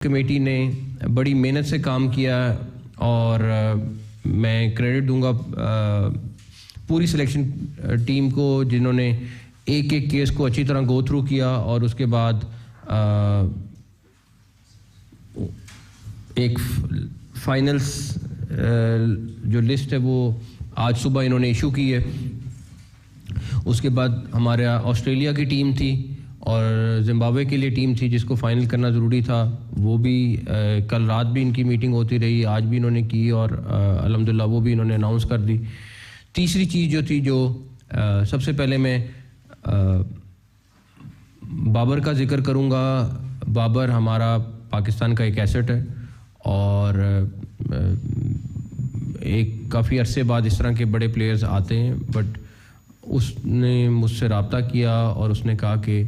Committee نے بڑی محنت سے کام کیا اور میں کریڈٹ دوں گا پوری سلیکشن ٹیم کو جنہوں نے ایک ایک کیس کو اچھی طرح گو تھرو کیا اور اس کے بعد ایک فائنلز جو لسٹ ہے وہ آج صبح انہوں نے ایشو کی ہے. اس کے بعد ہمارا آسٹریلیا کی ٹیم تھی اور زمبابوے کے لیے ٹیم تھی جس کو فائنل کرنا ضروری تھا. وہ بھی کل رات بھی ان کی میٹنگ ہوتی رہی, آج بھی انہوں نے کی اور الحمدللہ وہ بھی انہوں نے اناؤنس کر دی. تیسری چیز جو تھی جو سب سے پہلے میں بابر کا ذکر کروں گا. بابر ہمارا پاکستان کا ایک ایسٹ ہے اور ایک کافی عرصے بعد اس طرح کے بڑے پلیئرز آتے ہیں, بٹ اس نے مجھ سے رابطہ کیا اور اس نے کہا کہ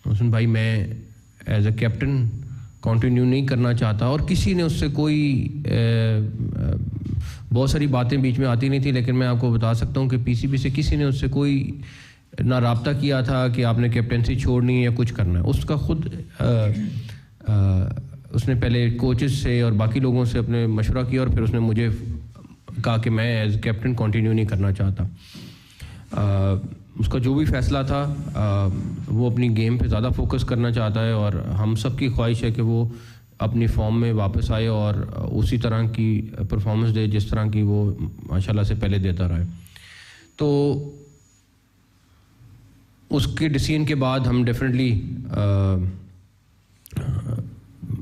حسن بھائی میں ایز اے کیپٹن کنٹینیو نہیں کرنا چاہتا. اور کسی نے اس سے کوئی بہت ساری باتیں بیچ میں آتی نہیں تھی, لیکن میں آپ کو بتا سکتا ہوں کہ پی سی بی سے کسی نے اس سے کوئی نہ رابطہ کیا تھا کہ آپ نے کیپٹنسی چھوڑنی ہے یا کچھ کرنا ہے. اس کا خود اس نے پہلے کوچز سے اور باقی لوگوں سے اپنے مشورہ کیا اور پھر اس نے مجھے کہا کہ میں ایز کیپٹن کنٹینیو نہیں کرنا چاہتا. اس کا جو بھی فیصلہ تھا وہ اپنی گیم پہ زیادہ فوکس کرنا چاہتا ہے اور ہم سب کی خواہش ہے کہ وہ اپنی فارم میں واپس آئے اور اسی طرح کی پرفارمنس دے جس طرح کی وہ ماشاءاللہ سے پہلے دیتا رہا ہے. تو اس کے ڈیسیژن کے بعد ہم ڈیفینیٹلی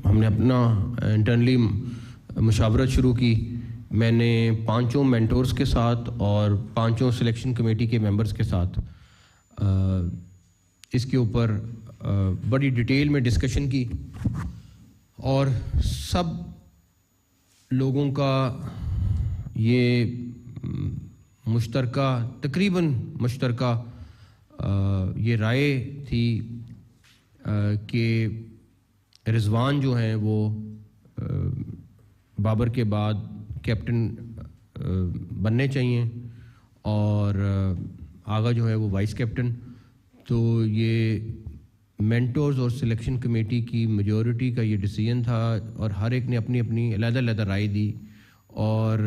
ہم نے اپنا انٹرنلی مشاورت شروع کی. میں نے 5 مینٹورز کے ساتھ اور 5 سلیکشن کمیٹی کے ممبرز کے ساتھ اس کے اوپر بڑی ڈیٹیل میں ڈسکشن کی اور سب لوگوں کا یہ تقریباً مشترکہ یہ رائے تھی کہ رضوان جو ہیں وہ بابر کے بعد کیپٹن بننے چاہیے اور آغا جو ہے وہ وائس کیپٹن. تو یہ مینٹورز اور سلیکشن کمیٹی کی میجورٹی کا یہ ڈیسیژن تھا اور ہر ایک نے اپنی اپنی علیحدہ علیحدہ رائے دی اور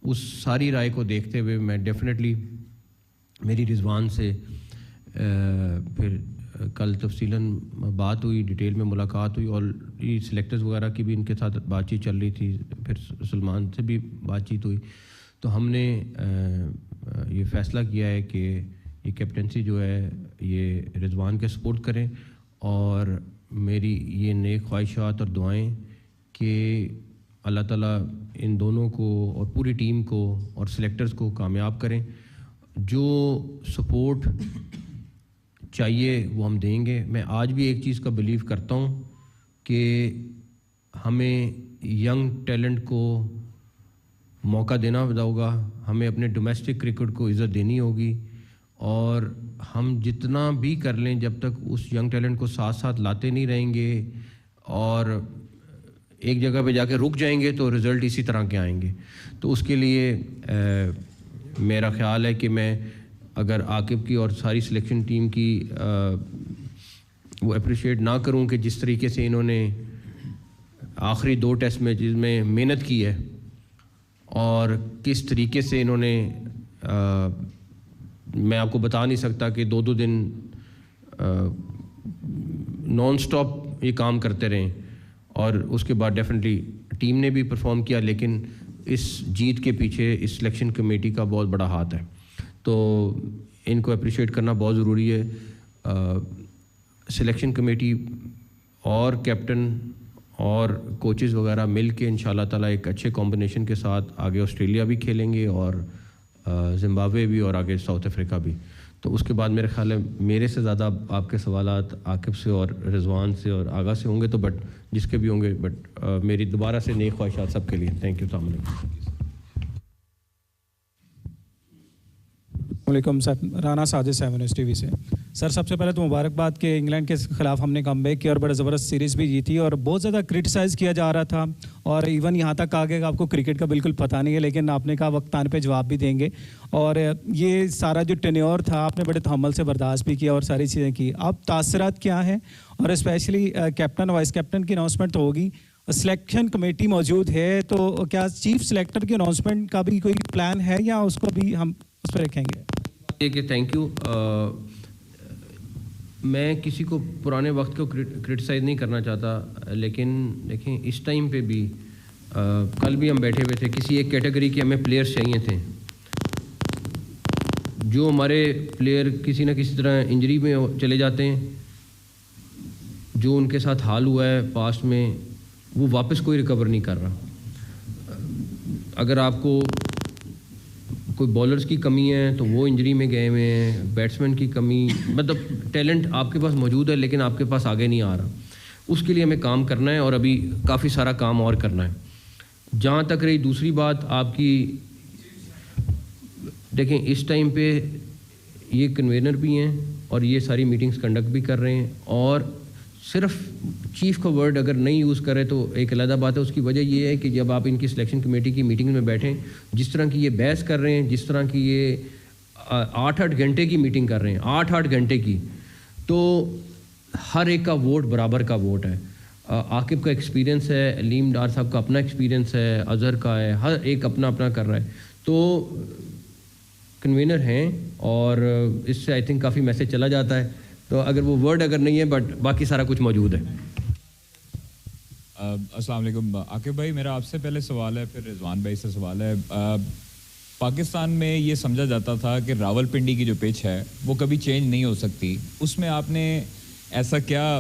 اس ساری رائے کو دیکھتے ہوئے میں ڈیفینیٹلی میری رضوان سے پھر کل تفصیلاً بات ہوئی, ڈیٹیل میں ملاقات ہوئی اور یہ سلیکٹرز وغیرہ کی بھی ان کے ساتھ بات چیت چل رہی تھی, پھر سلمان سے بھی بات چیت ہوئی. تو ہم نے یہ فیصلہ کیا ہے کہ یہ کیپٹنسی جو ہے یہ رضوان کے سپورٹ کریں اور میری یہ نیک خواہشات اور دعائیں کہ اللہ تعالیٰ ان دونوں کو اور پوری ٹیم کو اور سلیکٹرز کو کامیاب کریں. جو سپورٹ چاہیے وہ ہم دیں گے. میں آج بھی ایک چیز کا بلیو کرتا ہوں کہ ہمیں ینگ ٹیلنٹ کو موقع دینا ہوگا, ہمیں اپنے ڈومیسٹک کرکٹ کو عزت دینی ہوگی اور ہم جتنا بھی کر لیں جب تک اس ینگ ٹیلنٹ کو ساتھ ساتھ لاتے نہیں رہیں گے اور ایک جگہ پہ جا کے رک جائیں گے تو رزلٹ اسی طرح کے آئیں گے. تو اس کے لیے میرا خیال ہے کہ میں اگر عاقب کی اور ساری سلیکشن ٹیم کی وہ اپریشیٹ نہ کروں کہ جس طریقے سے انہوں نے آخری 2 ٹیسٹ میچز میں محنت کی ہے اور کس طریقے سے انہوں نے میں آپ کو بتا نہیں سکتا کہ 2 دن نان سٹاپ یہ کام کرتے رہیں اور اس کے بعد ڈیفینیٹلی ٹیم نے بھی پرفارم کیا, لیکن اس جیت کے پیچھے اس سلیکشن کمیٹی کا بہت بڑا ہاتھ ہے. تو ان کو اپریشیٹ کرنا بہت ضروری ہے. سلیکشن کمیٹی اور کیپٹن اور کوچز وغیرہ مل کے انشاءاللہ تعالیٰ ایک اچھے کمبینیشن کے ساتھ آگے آسٹریلیا بھی کھیلیں گے اور زمبابوے بھی اور آگے ساؤتھ افریقہ بھی. تو اس کے بعد میرے خیال ہے میرے سے زیادہ آپ کے سوالات عاقب سے اور رضوان سے اور آغا سے ہوں گے, تو بٹ جس کے بھی ہوں گے, بٹ میری دوبارہ سے نیک خواہشات سب کے لیے. Thank you. السلام علیکم. علیکم sir, Rana Sajid 7 news T V سے. سر سب سے پہلے تو مبارکباد کہ انگلینڈ کے خلاف ہم نے کم بیک کیا اور بڑا زبردست سیریز بھی جیتی اور بہت زیادہ کرٹیسائز کیا جا رہا تھا اور ایون یہاں تک کہا کہ آپ کو کرکٹ کا بالکل پتہ نہیں ہے، لیکن آپ نے کہا وقت آنے پہ جواب بھی دیں گے. اور یہ سارا جو ٹینیور تھا آپ نے بڑے تحمل سے برداشت بھی کیا اور ساری چیزیں کی. اب تاثرات کیا ہیں؟ اور اسپیشلی کیپٹن وائس کیپٹن کی اناؤنسمنٹ تو ہوگی، سلیکشن کمیٹی موجود ہے، تو کیا چیف سلیکٹر کی اناؤنسمنٹ کا بھی کوئی پلان ہے یا اس کو بھی ہم اس پہ رکھیں گے؟ کہ تھینک یو. میں کسی کو پرانے وقت کو کرٹیسائز نہیں کرنا چاہتا، لیکن دیکھیں اس ٹائم پہ بھی کل بھی ہم بیٹھے ہوئے تھے، کسی ایک کیٹیگری کے ہمیں پلیئرز چاہیے تھے. جو ہمارے پلیئر کسی نہ کسی طرح انجری میں چلے جاتے ہیں، جو ان کے ساتھ حال ہوا ہے پاسٹ میں، وہ واپس کوئی ریکور نہیں کر رہا. اگر آپ کو کوئی بالرز کی کمی ہے تو وہ انجری میں گئے ہوئے ہیں، بیٹسمین کی کمی، مطلب ٹیلنٹ آپ کے پاس موجود ہے لیکن آپ کے پاس آگے نہیں آ رہا. اس کے لیے ہمیں کام کرنا ہے اور ابھی کافی سارا کام اور کرنا ہے. جہاں تک رہی دوسری بات آپ کی، دیکھیں اس ٹائم پہ یہ کنوینر بھی ہیں اور یہ ساری میٹنگز کنڈکٹ بھی کر رہے ہیں، اور صرف چیف کا ورڈ اگر نہیں یوز کرے تو ایک علیحدہ بات ہے. اس کی وجہ یہ ہے کہ جب آپ ان کی سلیکشن کمیٹی کی میٹنگ میں بیٹھیں، جس طرح کی یہ بحث کر رہے ہیں، جس طرح کی یہ 8 گھنٹے کی میٹنگ کر رہے ہیں، 8 گھنٹے کی، تو ہر ایک کا ووٹ برابر کا ووٹ ہے. عاقب کا ایکسپیرینس ہے، علیم ڈار صاحب کا اپنا ایکسپیرینس ہے، اظہر کا ہے، ہر ایک اپنا اپنا کر رہا ہے. تو کنوینر ہیں اور اس سے آئی تھنک کافی میسج چلا جاتا ہے. تو اگر وہ ورڈ اگر نہیں ہے بٹ باقی سارا کچھ موجود ہے. السلام علیکم عاقب بھائی، میرا آپ سے پہلے سوال ہے، پھر رضوان بھائی سے سوال ہے. پاکستان میں یہ سمجھا جاتا تھا کہ راول پنڈی کی جو پچ ہے وہ کبھی چینج نہیں ہو سکتی. اس میں آپ نے ایسا کیا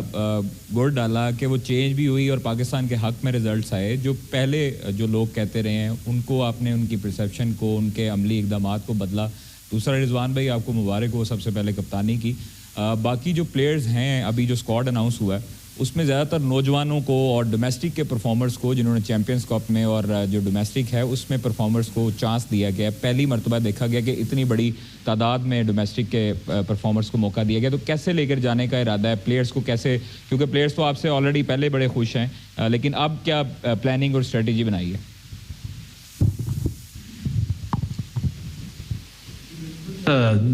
گڑ ڈالا کہ وہ چینج بھی ہوئی اور پاکستان کے حق میں رزلٹس آئے؟ جو پہلے جو لوگ کہتے رہے ہیں ان کو آپ نے ان کی پرسیپشن کو، ان کے عملی اقدامات کو بدلا. دوسرا رضوان بھائی، آپ کو مبارک ہو سب سے پہلے کپتانی کی. باقی جو پلیئرز ہیں، ابھی جو اسکواڈ اناؤنس ہوا ہے اس میں زیادہ تر نوجوانوں کو اور ڈومیسٹک کے پرفارمرز کو، جنہوں نے چیمپئنز کپ میں اور جو ڈومیسٹک ہے اس میں پرفارمرز کو چانس دیا گیا. پہلی مرتبہ دیکھا گیا کہ اتنی بڑی تعداد میں ڈومیسٹک کے پرفارمرز کو موقع دیا گیا. تو کیسے لے کر جانے کا ارادہ ہے پلیئرز کو؟ کیسے، کیونکہ پلیئرز تو آپ سے آلریڈی پہلے بڑے خوش ہیں، لیکن اب کیا پلاننگ اور اسٹریٹجی بنائی ہے؟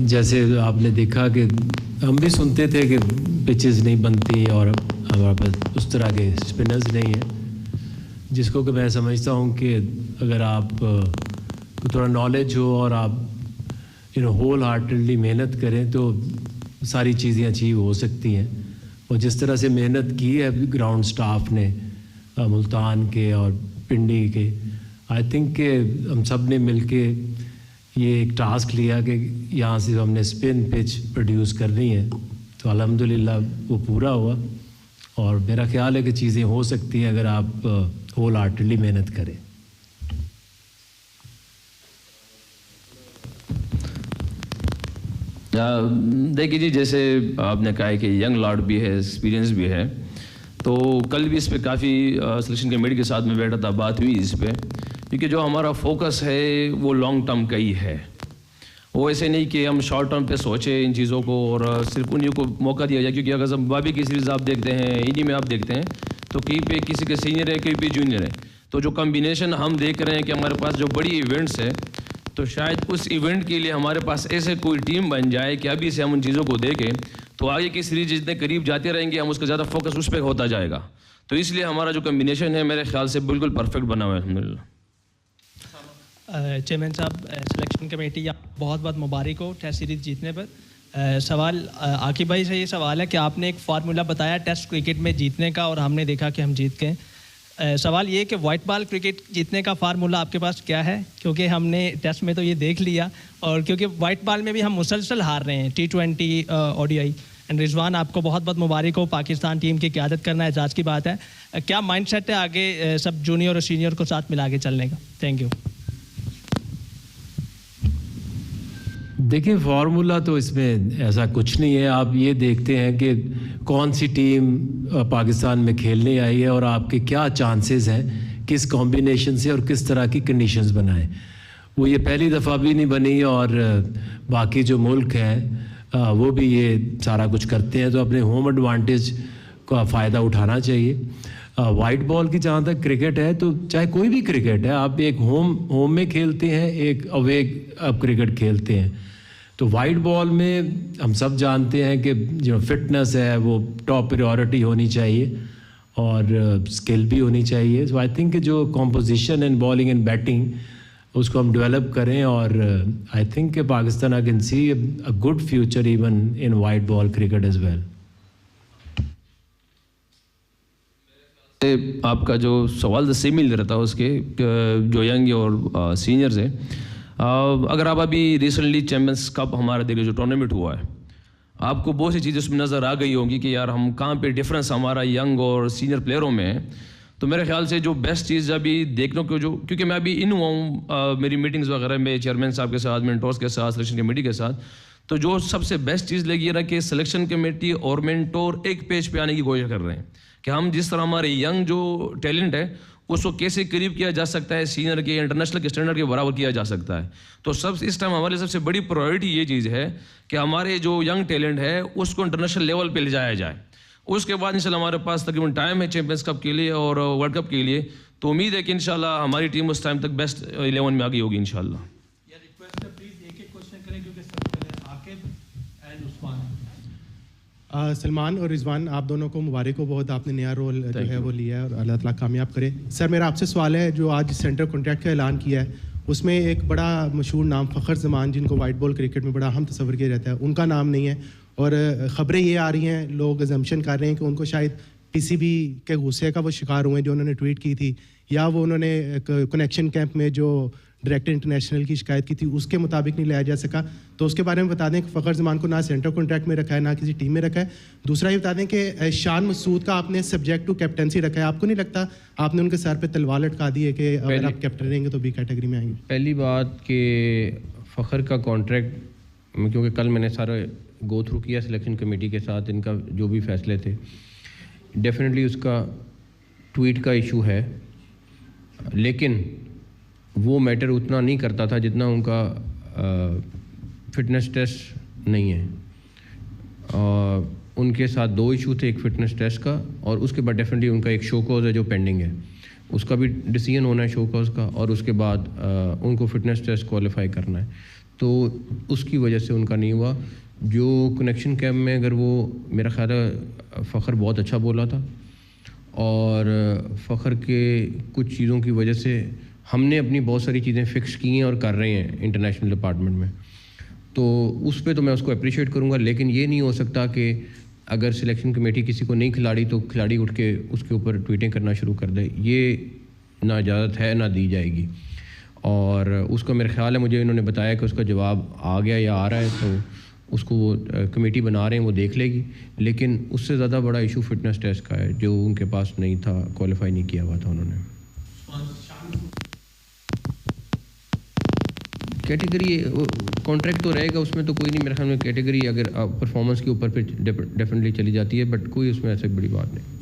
جیسے آپ نے دیکھا کہ ہم بھی سنتے تھے کہ پچز نہیں بنتی اور ہمارے پاس اس طرح کے اسپنرز نہیں ہیں، جس کو کہ میں سمجھتا ہوں کہ اگر آپ کو تھوڑا نالج ہو اور آپ ہول ہارٹیڈلی محنت کریں تو ساری چیزیں اچیو ہو سکتی ہیں. اور جس طرح سے محنت کی ہے گراؤنڈ سٹاف نے ملتان کے اور پنڈی کے، آئی تھنک کہ ہم سب نے مل کے یہ ایک ٹاسک لیا کہ یہاں سے ہم نے اسپن پچ پروڈیوس کرنی ہے. تو الحمدللہ وہ پورا ہوا اور میرا خیال ہے کہ چیزیں ہو سکتی ہیں اگر آپ ہول ہارٹیڈلی محنت کریں. دیکھیے جی، جیسے آپ نے کہا ہے کہ ینگ لاٹ بھی ہے، ایکسپیرینس بھی ہے، تو کل بھی اس پہ کافی سلیکشن کمیٹی کے ساتھ میں بیٹھا تھا، بات ہوئی اس پہ، کیونکہ جو ہمارا فوکس ہے وہ لانگ ٹرم کا ہی ہے. وہ ایسے نہیں کہ ہم شارٹ ٹرم پہ سوچیں ان چیزوں کو اور صرف انہیں کو موقع دیا جائے. کیونکہ اگر بابی کی سیریز آپ دیکھتے ہیں، انہیں میں آپ دیکھتے ہیں تو کہیں پہ کسی کے سینئر ہے، کہیں پہ جونیئر ہے. تو جو کمبینیشن ہم دیکھ رہے ہیں کہ ہمارے پاس جو بڑی ایونٹس ہے، تو شاید اس ایونٹ کے لیے ہمارے پاس ایسے کوئی ٹیم بن جائے کہ ابھی سے ہم ان چیزوں کو دیکھیں تو آگے کی سیریز جتنے قریب جاتے رہیں گے ہم اس کا زیادہ فوکس اس پہ ہوتا جائے گا. تو اس لیے ہمارا جو کمبینیشن ہے میرے خیال سے بالکل پرفیکٹ بنا ہوا ہے الحمدللہ. چیئرمین صاحب، سلیکشن کمیٹی بہت بہت مبارک ہو ٹیسٹ سیریز جیتنے پر. سوال عاقب بھائی سے یہ سوال ہے کہ آپ نے ایک فارمولا بتایا ٹیسٹ کرکٹ میں جیتنے کا اور ہم نے دیکھا کہ ہم جیت گئے. سوال یہ کہ وائٹ بال کرکٹ جیتنے کا فارمولا آپ کے پاس کیا ہے؟ کیونکہ ہم نے ٹیسٹ میں تو یہ دیکھ لیا، اور کیونکہ وائٹ بال میں بھی ہم مسلسل ہار رہے ہیں، T20 ODI. اینڈ رضوان، آپ کو بہت بہت مبارک ہو، پاکستان ٹیم کی قیادت کرنا اعزاز کی بات ہے. کیا مائنڈ سیٹ ہے آگے سب جونیئر اور سینئر کو ساتھ ملا کے چلنے کا؟ Thank you. دیکھیں، فارمولا تو اس میں ایسا کچھ نہیں ہے. آپ یہ دیکھتے ہیں کہ کون سی ٹیم پاکستان میں کھیلنے آئی ہے اور آپ کے کیا چانسز ہیں کس کمبینیشن سے اور کس طرح کی کنڈیشنز بنائیں. وہ یہ پہلی دفعہ بھی نہیں بنی اور باقی جو ملک ہیں وہ بھی یہ سارا کچھ کرتے ہیں. تو اپنے ہوم ایڈوانٹیج کا فائدہ اٹھانا چاہیے. وائٹ بال کی جہاں تک کرکٹ ہے تو چاہے کوئی بھی کرکٹ ہے, آپ ایک ہوم میں کھیلتے ہیں, ایک اوے آپ کرکٹ کھیلتے ہیں. تو وائٹ بال میں ہم سب جانتے ہیں کہ جو فٹنس ہے وہ ٹاپ پریورٹی ہونی چاہیے اور اسکل بھی ہونی چاہیے. سو آئی تھنک کہ جو composition and bowling and batting اس کو ہم ڈیولپ کریں, اور آئی تھنک کہ Pakistan I can see a good future even in white ball cricket as well. آپ کا جو سوال سیمل رہتا ہے اس کے جو ینگ اور سینئرز ہیں, اگر آپ ابھی ریسنٹلی چیمپئنس کپ ہمارا دیکھ جو ٹورنامنٹ ہوا ہے, آپ کو بہت سی چیزیں اس میں نظر آ گئی ہوں گی کہ یار ہم کہاں پہ ڈفرینس ہمارا ینگ اور سینئر پلیئروں میں ہے. تو میرے خیال سے جو بیسٹ چیز ابھی دیکھنے کو جو, کیونکہ میں ابھی ان ہوا ہوں میری میٹنگز وغیرہ میں چیئرمین صاحب کے ساتھ, مینٹورس کے ساتھ, سلیکشن کمیٹی کے ساتھ, تو جو سب سے بیسٹ چیز لگی ہے نا کہ سلیکشن کمیٹی اور مینٹور ایک پیج پہ آنے کی کوشش کر رہے ہیں کہ ہم جس طرح ہمارے ینگ جو ٹیلنٹ ہے اس کو کیسے قریب کیا جا سکتا ہے, سینئر کے انٹرنیشنل کے اسٹینڈرڈ کے برابر کیا جا سکتا ہے. تو اس ٹائم ہمارے سب سے بڑی پرائرٹی یہ چیز ہے کہ ہمارے جو ینگ ٹیلنٹ ہے اس کو انٹرنیشنل لیول پہ لے جایا جائے. اس کے بعد انشاءاللہ ہمارے پاس تقریباً ٹائم ہے چیمپئنس کپ کے لیے اور ورلڈ کپ کے لیے, تو امید ہے کہ انشاءاللہ ہماری ٹیم اس ٹائم تک بیسٹ 11 میں آگئی ہوگی انشاءاللہ. سلمان اور رضوان, آپ دونوں کو مبارک ہو بہت, آپ نے نیا رول جو ہے وہ لیا ہے اور اللہ تعالیٰ کامیاب کرے. سر میرا آپ سے سوال ہے, جو آج سینٹر کانٹریکٹ کا اعلان کیا ہے اس میں ایک بڑا مشہور نام فخر زمان, جن کو وائٹ بال کرکٹ میں بڑا اہم تصور کیا جاتا ہے, ان کا نام نہیں ہے, اور خبریں یہ آ رہی ہیں, لوگ ازمپشن کر رہے ہیں کہ ان کو شاید پی سی بی کے غصے کا وہ شکار ہوئے جو انہوں نے ٹویٹ کی تھی, یا وہ انہوں نے کنیکشن کیمپ میں جو ڈائریکٹر انٹرنیشنل کی شکایت کی تھی اس کے مطابق نہیں لایا جا سکا. تو اس کے بارے میں بتا دیں کہ فخر زمان کو نہ سینٹر کانٹریکٹ میں رکھا ہے نہ کسی ٹیم میں رکھا ہے. دوسرا یہ بتا دیں کہ شان مسعود کا آپ نے سبجیکٹ ٹو کیپٹنسی رکھا ہے, آپ کو نہیں لگتا آپ نے ان کے سر پہ تلوار لٹکا دی ہے کہ اگر آپ کیپٹن رہیں گے تو بی کیٹیگری میں آئیں گے؟ پہلی بات کہ فخر کا کانٹریکٹ, کیونکہ کل میں نے سارا گو تھرو کیا سلیکشن کمیٹی کے ساتھ, ان کا جو بھی فیصلے تھے, ڈیفینیٹلی اس کا ٹویٹ کا ایشو ہے, لیکن وہ میٹر اتنا نہیں کرتا تھا جتنا ان کا فٹنس ٹیسٹ نہیں ہے. ان کے ساتھ 2 ایشو تھے, ایک فٹنس ٹیسٹ کا اور اس کے بعد ڈیفینیٹلی ان کا ایک شو کوز ہے جو پینڈنگ ہے, اس کا بھی ڈیسیژن ہونا ہے شو کوز کا, اور اس کے بعد ان کو فٹنس ٹیسٹ کوالیفائی کرنا ہے. تو اس کی وجہ سے ان کا نہیں ہوا. جو کنیکشن کیمپ میں اگر وہ میرا خیال ہے فخر بہت اچھا بولا تھا, اور فخر کے کچھ چیزوں کی وجہ سے ہم نے اپنی بہت ساری چیزیں فکس کی ہیں اور کر رہے ہیں انٹرنیشنل ڈپارٹمنٹ میں, تو اس پہ تو میں اس کو اپریشیٹ کروں گا. لیکن یہ نہیں ہو سکتا کہ اگر سلیکشن کمیٹی کسی کو نہیں کھلاڑی تو کھلاڑی اٹھ کے اس کے اوپر ٹویٹیں کرنا شروع کر دے, یہ نہ اجازت ہے نہ دی جائے گی. اور اس کا میرا خیال ہے, مجھے انہوں نے بتایا کہ اس کا جواب آ گیا یا آ رہا ہے, تو اس کو وہ کمیٹی بنا رہے ہیں, وہ دیکھ لے گی. لیکن اس سے زیادہ بڑا ایشو فٹنس ٹیسٹ کا ہے جو ان کے پاس نہیں تھا, کوالیفائی نہیں کیا ہوا تھا انہوں نے. کیٹیگری کانٹریکٹ تو رہے گا, اس میں تو کوئی نہیں میرے خیال میں کیٹیگری اگر پرفارمنس کے اوپر پہ ڈیفینیٹلی چلی جاتی ہے, بٹ کوئی اس میں ایسے بڑی بات نہیں.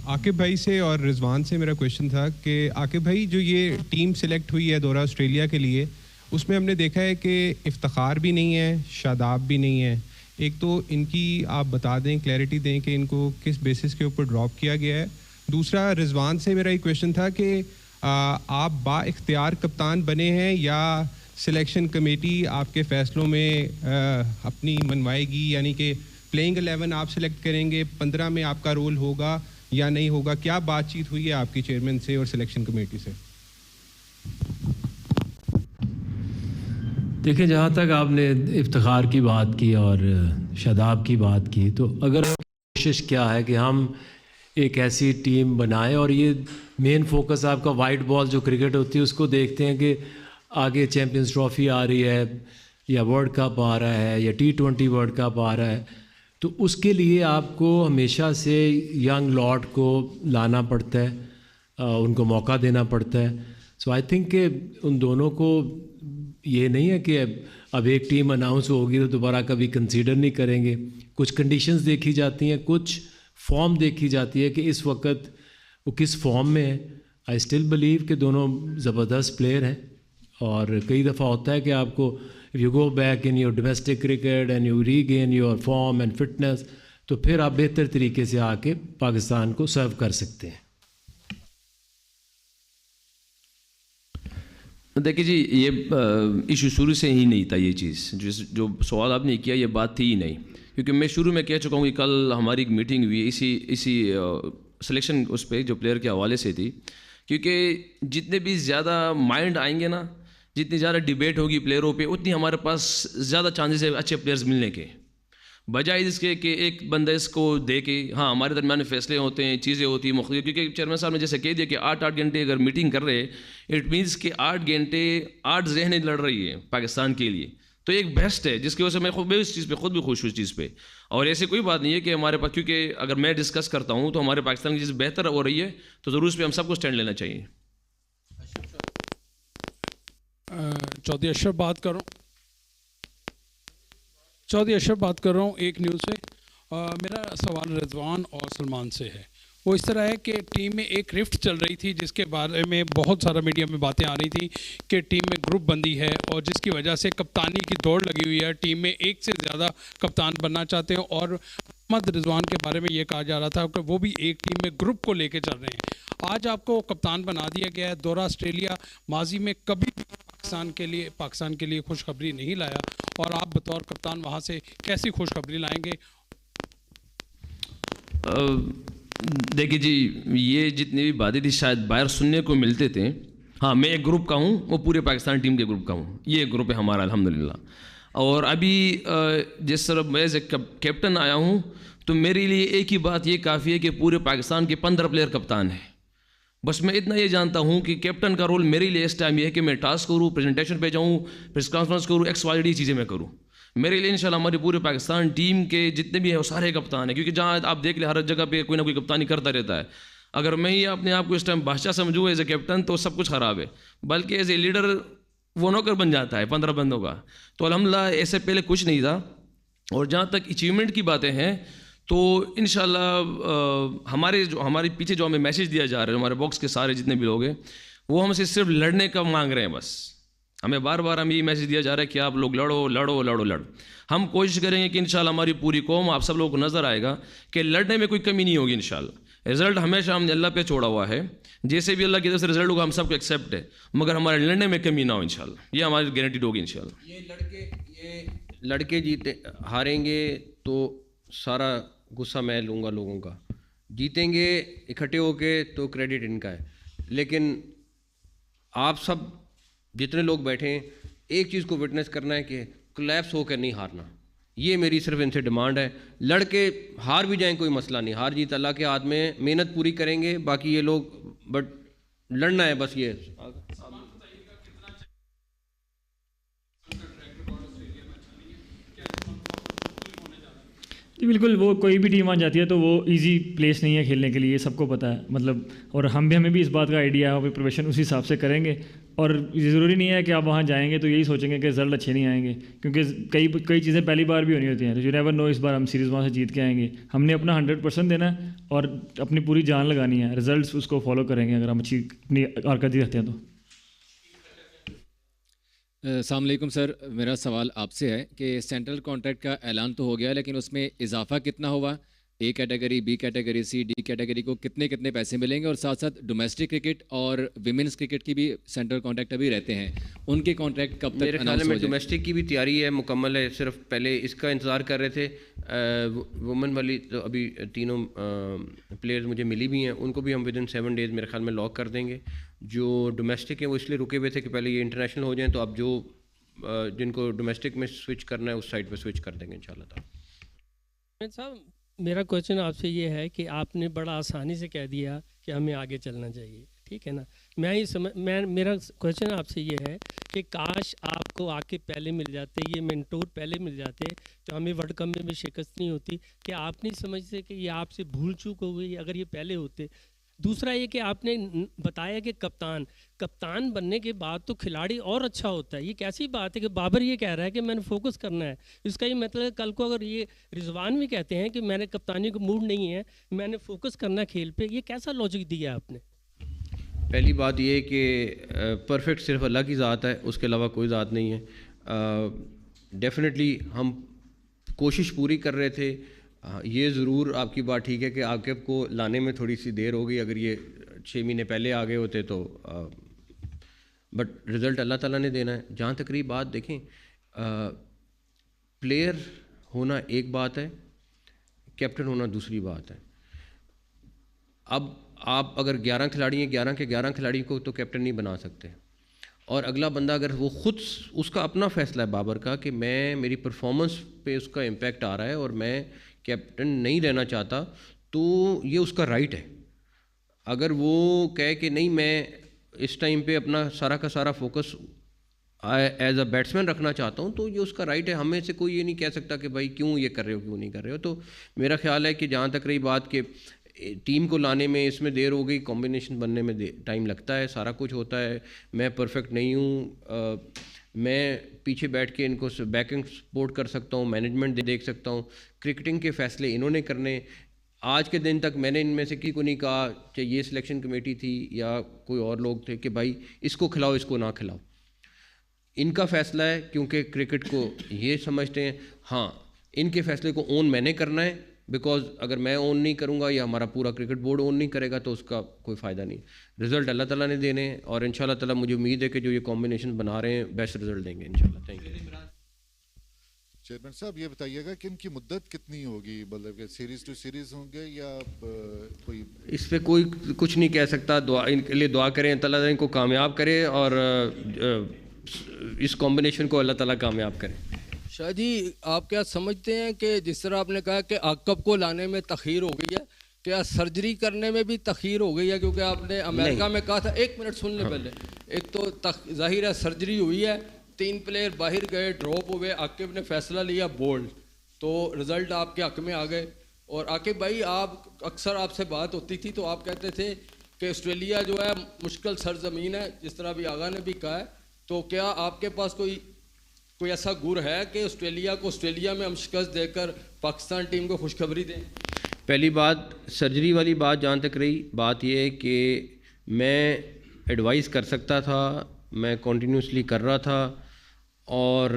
عاقب بھائی سے اور رضوان سے میرا کویشچن تھا کہ عاقب بھائی, جو یہ ٹیم سلیکٹ ہوئی ہے دورہ آسٹریلیا کے لیے, اس میں ہم نے دیکھا ہے کہ افتخار بھی نہیں ہے, شاداب بھی نہیں ہے. ایک تو ان کی آپ بتا دیں, کلیئرٹی دیں کہ ان کو کس بیسس کے اوپر ڈراپ کیا گیا ہے. دوسرا رضوان سے میرا ایک کویشچن تھا کہ آپ با اختیار کپتان بنے ہیں یا سلیکشن کمیٹی آپ کے فیصلوں میں اپنی منوائے گی, یعنی کہ پلینگ 11 آپ سلیکٹ کریں گے, 15 میں آپ کا رول ہوگا یا نہیں ہوگا؟ کیا بات چیت ہوئی ہے آپ کی چیئرمین سے اور سلیکشن کمیٹی سے؟ دیکھیں, جہاں تک آپ نے افتخار کی بات کی اور شاداب کی بات کی, تو اگر کوشش کیا ہے کہ ہم ایک ایسی ٹیم بنائیں, اور یہ مین فوکس آپ کا وائٹ بال جو کرکٹ ہوتی ہے اس کو دیکھتے ہیں کہ آگے چیمپئنز ٹرافی آ رہی ہے یا ورلڈ کپ آ رہا ہے یا T20 ورلڈ کپ آ رہا ہے, تو اس کے لیے آپ کو ہمیشہ سے ینگ لاٹ کو لانا پڑتا ہے, ان کو موقع دینا پڑتا ہے. سو آئی تھنک کہ ان دونوں کو یہ نہیں ہے کہ اب ایک ٹیم اناؤنس ہوگی تو دوبارہ کبھی کنسیڈر نہیں کریں گے. کچھ کنڈیشنز دیکھی جاتی ہیں, کچھ فارم دیکھی جاتی ہے کہ اس وقت وہ کس فارم میں ہے. آئی اسٹل بلیو کہ دونوں زبردست پلیئر ہیں, اور کئی دفعہ ہوتا ہے کہ آپ کو if you go back in your domestic cricket and you regain your form and fitness, تو پھر آپ بہتر طریقے سے آ کے پاکستان کو سرو کر سکتے ہیں. دیکھیے جی، یہ ایشو شروع سے ہی نہیں تھا. یہ چیز جو سوال آپ نے کیا یہ بات تھی ہی نہیں، کیونکہ میں شروع میں کہہ چکا ہوں کہ کل ہماری ایک میٹنگ ہوئی اسی سلیکشن اس پہ جو پلیئر کے حوالے سے تھی. کیونکہ جتنے بھی زیادہ مائنڈ آئیں گے نا، جتنی زیادہ ڈیبیٹ ہوگی پلیئروں پہ، اتنی ہمارے پاس زیادہ چانسز ہے اچھے پلیئرز ملنے کے، بجائے اس کے کہ ایک بندہ اس کو دے کے ہاں ہمارے درمیان فیصلے ہوتے ہیں، چیزیں ہوتی ہیں مختلف. کیونکہ چیئرمین صاحب نے جیسے کہہ دیا کہ 8 گھنٹے اگر میٹنگ کر رہے، اٹ مینس کہ 8 گھنٹے 8 ذہنیں لڑ رہی ہیں پاکستان کے لیے. تو ایک بیسٹ ہے جس کی وجہ سے میں خود اس چیز پہ خود بھی خوش ہوں اس چیز پہ. اور ایسے کوئی بات نہیں ہے کہ ہمارے پاس، کیونکہ اگر میں ڈسکس کرتا ہوں تو ہمارے پاکستان کی چیز بہتر ہو رہی ہے تو ضرور اس پہ ہم سب کو اسٹینڈ لینا چاہیے. چودھری اشرف بات کر رہا ہوں ایک نیوز سے. میرا سوال رضوان اور سلمان سے ہے. وہ اس طرح ہے کہ ٹیم میں ایک رفٹ چل رہی تھی جس کے بارے میں بہت سارا میڈیا میں باتیں آ رہی تھیں کہ ٹیم میں گروپ بندی ہے اور جس کی وجہ سے کپتانی کی دوڑ لگی ہوئی ہے. ٹیم میں ایک سے زیادہ کپتان بننا چاہتے ہیں اور محمد رضوان کے بارے میں یہ کہا جا رہا تھا کہ وہ بھی ایک ٹیم میں گروپ کو لے کے چل رہے ہیں. آج آپ کو کپتان بنا دیا گیا ہے. دورہ آسٹریلیا ماضی میں کبھی بھی پاکستان کے لیے خوشخبری نہیں لایا اور آپ بطور کپتان وہاں سے کیسی خوشخبری لائیں گے؟ دیکھیے جی، یہ جتنی بھی باتیں تھی شاید باہر سننے کو ملتے تھے. ہاں میں ایک گروپ کا ہوں، وہ پورے پاکستان ٹیم کے گروپ کا ہوں. یہ ایک گروپ ہے ہمارا الحمدللہ. اور ابھی جس طرح میں ایز اے کیپٹن آیا ہوں تو میرے لیے ایک ہی بات یہ کافی ہے کہ پورے پاکستان کے 15 پلیئر کپتان ہیں. بس میں اتنا یہ جانتا ہوں کہ کیپٹن کا رول میرے لیے اس ٹائم یہ ہے کہ میں ٹاسک کروں، پریزنٹیشن پہ جاؤں، پریس کانفرنس کروں، XYZ چیزیں میں کروں. میرے لیے انشاءاللہ ہماری پورے پاکستان ٹیم کے جتنے بھی ہیں وہ سارے کپتان ہیں. کیونکہ جہاں آپ دیکھ لیں ہر جگہ پہ کوئی نہ کوئی کپتانی کرتا رہتا ہے. اگر میں ہی اپنے آپ کو اس ٹائم بادشاہ سمجھوں ایز اے کیپٹن تو سب کچھ خراب ہے. بلکہ ایز اے لیڈر وہ نوکر بن جاتا ہے 15 بندوں کا. تو الحمدللہ ایسے پہلے کچھ نہیں تھا. اور جہاں تک اچیومنٹ کی باتیں ہیں تو انشاءاللہ ہمارے پیچھے جو ہمیں میسیج دیا جا رہا ہے، ہمارے باکس کے سارے جتنے بھی لوگ ہیں وہ ہم سے صرف لڑنے کا مانگ رہے ہیں. بس ہمیں بار بار ہمیں یہ میسیج دیا جا رہا ہے کہ آپ لوگ لڑو. ہم کوشش کریں گے کہ انشاءاللہ ہماری پوری قوم، آپ سب لوگوں کو نظر آئے گا کہ لڑنے میں کوئی کمی نہیں ہوگی انشاءاللہ. رزلٹ ہمیشہ ہم نے اللہ پہ چھوڑا ہوا ہے. جیسے بھی اللہ کی طرف سے رزلٹ ہوگا ہم سب کو ایکسیپٹ ہے، مگر ہمارے لڑنے میں کمی نہ ہو انشاءاللہ. یہ ہماری گارنٹیڈ ہوگی انشاءاللہ. یہ لڑکے جیتے ہاریں گے تو سارا غصہ میں لوں گا لوگوں کا. جیتیں گے اکٹھے ہو کے تو کریڈٹ ان کا ہے. لیکن آپ سب جتنے لوگ بیٹھے ہیں ایک چیز کو وٹنس کرنا ہے کہ کلیپس ہو کر نہیں ہارنا. یہ میری صرف ان سے ڈیمانڈ ہے. لڑ کے ہار بھی جائیں کوئی مسئلہ نہیں، ہار جیت اللہ کے ہاتھ میں. محنت پوری کریں گے باقی یہ لوگ، بٹ لڑنا ہے بس. یہ جی بالکل، وہ کوئی بھی ٹیم آ جاتی ہے تو وہ ایزی پلیس نہیں ہے کھیلنے کے لیے، یہ سب کو پتہ ہے. مطلب اور ہمیں بھی اس بات کا آئیڈیا ہے، پروفیشن اسی حساب سے کریں گے. اور یہ ضروری نہیں ہے کہ آپ وہاں جائیں گے تو یہی سوچیں گے کہ رزلٹ اچھے نہیں آئیں گے، کیونکہ کئی چیزیں پہلی بار بھی ہونی ہوتی ہیں. یو نیور نو اس بار ہم سیریز وہاں سے جیت کے آئیں گے. ہم نے اپنا 100% دینا ہے اور اپنی پوری جان لگانی ہے. رزلٹس اس کو فالو کریں گے اگر ہم اچھی اپنی کارکردگی رکھتے ہیں تو. السلام علیکم سر، میرا سوال آپ سے ہے کہ سینٹرل کانٹریکٹ کا اعلان تو ہو گیا لیکن اس میں اضافہ کتنا ہوا؟ A category, B category, C, D category کو کتنے پیسے ملیں گے؟ اور ساتھ ساتھ ڈومیسٹک کرکٹ اور ویمنس کرکٹ کی بھی سینٹرل کانٹریکٹ ابھی رہتے ہیں، ان کے کانٹریکٹ کب تک میرے خیال میں ڈومیسٹک کی بھی تیاری ہے، مکمل ہے. صرف پہلے اس کا انتظار کر رہے تھے. وومن والی تو ابھی تینوں پلیئرز مجھے ملی بھی ہیں، ان کو بھی ہم ودن 7 days میرے خیال میں لاک کر دیں گے. جو ڈومیسٹک ہیں وہ اس لیے رکے ہوئے تھے کہ پہلے یہ انٹرنیشنل ہو جائیں، تو اب جو جن کو ڈومیسٹک میں سوئچ کرنا ہے اس سائٹ پہ سوئچ کر دیں گے انشاءاللہ تعالیٰ. صاحب میرا کویشچن آپ سے یہ ہے کہ آپ نے بڑا آسانی سے کہہ دیا کہ ہمیں آگے چلنا چاہیے، ٹھیک ہے نا. میرا کویشچن آپ سے یہ ہے کہ کاش آپ کو آ کے پہلے مل جاتے، یہ مینٹور پہلے مل جاتے تو ہمیں ورلڈ کپ میں بھی شکست نہیں ہوتی. کہ آپ نہیں سمجھتے کہ یہ آپ سے بھول چوک ہو گئی اگر یہ پہلے ہوتے؟ دوسرا یہ کہ آپ نے بتایا کہ کپتان بننے کے بعد تو کھلاڑی اور اچھا ہوتا ہے. یہ کیسی بات ہے کہ بابر یہ کہہ رہا ہے کہ میں نے فوکس کرنا ہے؟ اس کا یہ مطلب ہے کل کو اگر یہ رضوان بھی کہتے ہیں کہ میں نے کپتانی کو موڈ نہیں ہے، میں نے فوکس کرنا ہے کھیل پہ، یہ کیسا لاجک دیا آپ نے؟ پہلی بات یہ ہے کہ پرفیکٹ صرف اللہ کی ذات ہے، اس کے علاوہ کوئی ذات نہیں ہے. ڈیفینیٹلی ہم کوشش پوری کر رہے تھے. یہ ضرور آپ کی بات ٹھیک ہے کہ عاقب کو لانے میں تھوڑی سی دیر ہو گئی. اگر یہ 6 مہینے پہلے آ گئے ہوتے تو بٹ رزلٹ اللہ تعالیٰ نے دینا ہے. جہاں تک رہی بات, دیکھیں پلیئر ہونا ایک بات ہے, کیپٹن ہونا دوسری بات ہے. اب آپ اگر 11 کھلاڑی ہیں, 11 کے 11 کھلاڑی کو تو کیپٹن نہیں بنا سکتے, اور اگلا بندہ اگر وہ خود اس کا اپنا فیصلہ ہے بابر کا کہ میری پرفارمنس پہ اس کا امپیکٹ آ رہا ہے اور میں کیپٹن نہیں رہنا چاہتا, تو یہ اس کا رائٹ ہے. اگر وہ کہے کہ نہیں میں اس ٹائم پہ اپنا سارا کا سارا فوکس ایز اے بیٹسمین رکھنا چاہتا ہوں, تو یہ اس کا رائٹ ہے. ہمیں سے کوئی یہ نہیں کہہ سکتا کہ بھائی کیوں یہ کر رہے ہو, کیوں نہیں کر رہے ہو. تو میرا خیال ہے کہ جہاں تک رہی بات کہ ٹیم کو لانے میں اس میں دیر ہو گئی, کمبینیشن بننے میں ٹائم لگتا ہے, سارا کچھ ہوتا ہے. میں پرفیکٹ نہیں ہوں, میں پیچھے بیٹھ کے ان کو بیکنگ سپورٹ کر سکتا ہوں, مینجمنٹ دیکھ سکتا ہوں. کرکٹنگ کے فیصلے انہوں نے کرنے. آج کے دن تک میں نے ان میں سے کسی کو نہیں کہا کہ یہ سلیکشن کمیٹی تھی یا کوئی اور لوگ تھے کہ بھائی اس کو کھلاؤ اس کو نہ کھلاؤ. ان کا فیصلہ ہے کیونکہ کرکٹ کو یہ سمجھتے ہیں. ہاں ان کے فیصلے کو اون میں نے کرنا ہے, بیکاز اگر میں اون نہیں کروں گا یا ہمارا پورا کرکٹ بورڈ اون نہیں کرے گا تو اس کا کوئی فائدہ نہیں. رزلٹ اللہ تعالیٰ نے دینے ہیں, اور ان شاء اللہ تعالیٰ مجھے امید ہے کہ جو یہ کمبینیشن بنا رہے ہیں بیسٹ رزلٹ دیں گے ان شاء اللہ. Thank you. چیئرمین صاحب یہ بتائیے گا کہ ان کی مدت کتنی ہوگی, مطلب کہ سیریز ٹو سیریز ہوں گے یا کوئی؟ اس پہ کوئی کچھ نہیں کہہ سکتا. دعا ان کے لیے دعا کریں, اللہ تعالیٰ ان کو کامیاب کرے اور اس کمبینیشن کو اللہ تعالیٰ کامیاب کرے. شاہ جی آپ کیا سمجھتے ہیں کہ جس طرح آپ نے کہا کہ عاقب کو لانے میں تاخیر ہو گئی ہے, کیا سرجری کرنے میں بھی تاخیر ہو گئی ہے؟ کیونکہ آپ نے امریکہ میں کہا تھا, 1 منٹ سن لیں پہلے. ایک تو ظاہر ہے سرجری ہوئی ہے, 3 پلیئر باہر گئے, ڈراپ ہوئے, عاقب نے فیصلہ لیا بولڈ, تو رزلٹ آپ کے حق میں آ گئے. اور عاقب بھائی آپ اکثر آپ سے بات ہوتی تھی تو آپ کہتے تھے کہ آسٹریلیا جو ہے مشکل سرزمین ہے, جس طرح ابھی آغا نے بھی کہا ہے. تو کیا آپ کے پاس کوئی ایسا گر ہے کہ آسٹریلیا میں ہم شکست دے کر پاکستان ٹیم کو خوشخبری دیں؟ پہلی بات سرجری والی بات جہاں تک رہی, بات یہ ہے کہ میں ایڈوائز کر سکتا تھا, میں کنٹینیوسلی کر رہا تھا, اور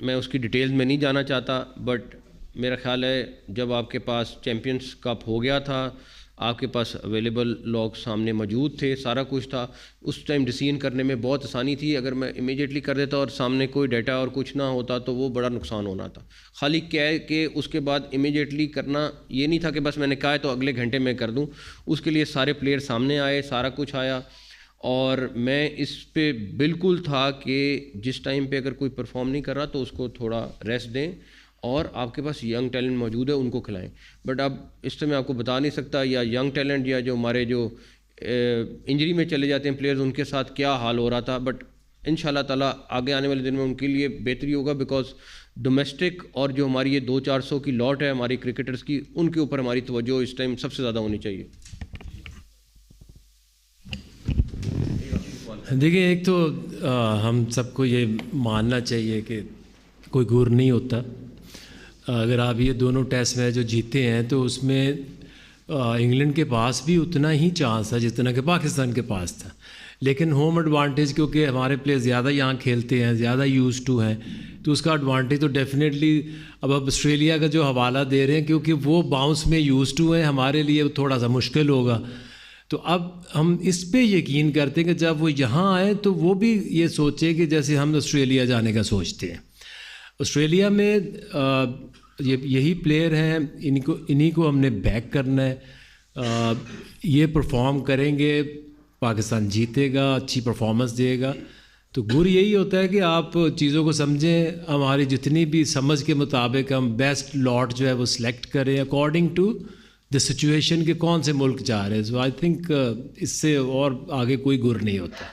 میں اس کی ڈیٹیلز میں نہیں جانا چاہتا. بٹ میرا خیال ہے جب آپ کے پاس چیمپئنز کپ ہو گیا تھا, آپ کے پاس اویلیبل لوگ سامنے موجود تھے, سارا کچھ تھا, اس ٹائم ڈیسیژن کرنے میں بہت آسانی تھی. اگر میں امیجیٹلی کر دیتا اور سامنے کوئی ڈیٹا اور کچھ نہ ہوتا تو وہ بڑا نقصان ہونا تھا. خالی کیا ہے کہ اس کے بعد امیجیٹلی کرنا یہ نہیں تھا کہ بس میں نے کہا ہے تو اگلے گھنٹے میں کر دوں. اس کے لیے سارے پلیئر سامنے آئے, سارا کچھ آیا, اور میں اس پہ بالکل تھا کہ جس ٹائم پہ اگر کوئی پرفارم نہیں کر رہا تو اس کو تھوڑا ریسٹ دیں, اور آپ کے پاس ینگ ٹیلنٹ موجود ہے ان کو کھلائیں. بٹ اب اس میں آپ کو بتا نہیں سکتا یا ینگ ٹیلنٹ یا جو ہمارے جو انجری میں چلے جاتے ہیں پلیئرز, ان کے ساتھ کیا حال ہو رہا تھا. بٹ ان شاء اللہ تعالیٰ آگے آنے والے دن میں ان کے لیے بہتری ہوگا, بیکاز ڈومیسٹک اور جو ہماری یہ 200-400 کی لاٹ ہے ہماری کرکٹرز کی, ان کے اوپر ہماری توجہ اس ٹائم سب سے زیادہ ہونی چاہیے. دیکھیں ایک تو ہم سب کو یہ ماننا چاہیے کہ کوئی گر نہیں ہوتا. اگر آپ یہ دونوں ٹیسٹ میچ جو جیتے ہیں تو اس میں انگلینڈ کے پاس بھی اتنا ہی چانس تھا جتنا کہ پاکستان کے پاس تھا, لیکن ہوم ایڈوانٹیج کیونکہ ہمارے پلیئر زیادہ یہاں کھیلتے ہیں, زیادہ یوز ٹو ہیں, تو اس کا ایڈوانٹیج تو ڈیفینیٹلی اب آسٹریلیا کا جو حوالہ دے رہے ہیں کیونکہ وہ باؤنس میں یوز ٹو ہیں, ہمارے لیے تھوڑا سا مشکل ہوگا. تو اب ہم اس پہ یقین کرتے ہیں کہ جب وہ یہاں آئے تو وہ بھی یہ سوچے کہ جیسے ہم آسٹریلیا جانے کا سوچتے ہیں. آسٹریلیا میں یہی پلیئر ہیں, انہی کو ہم نے بیک کرنا ہے. یہ پرفارم کریں گے, پاکستان جیتے گا, اچھی پرفارمنس دے گا. تو گر یہی ہوتا ہے کہ آپ چیزوں کو سمجھیں, ہماری جتنی بھی سمجھ کے مطابق ہم بیسٹ لاٹ جو ہے وہ سلیکٹ کریں اکارڈنگ ٹو دا سچویشن کہ کون سے ملک جا رہے ہیں. سو آئی تھنک اس سے اور آگے کوئی گر نہیں ہوتا.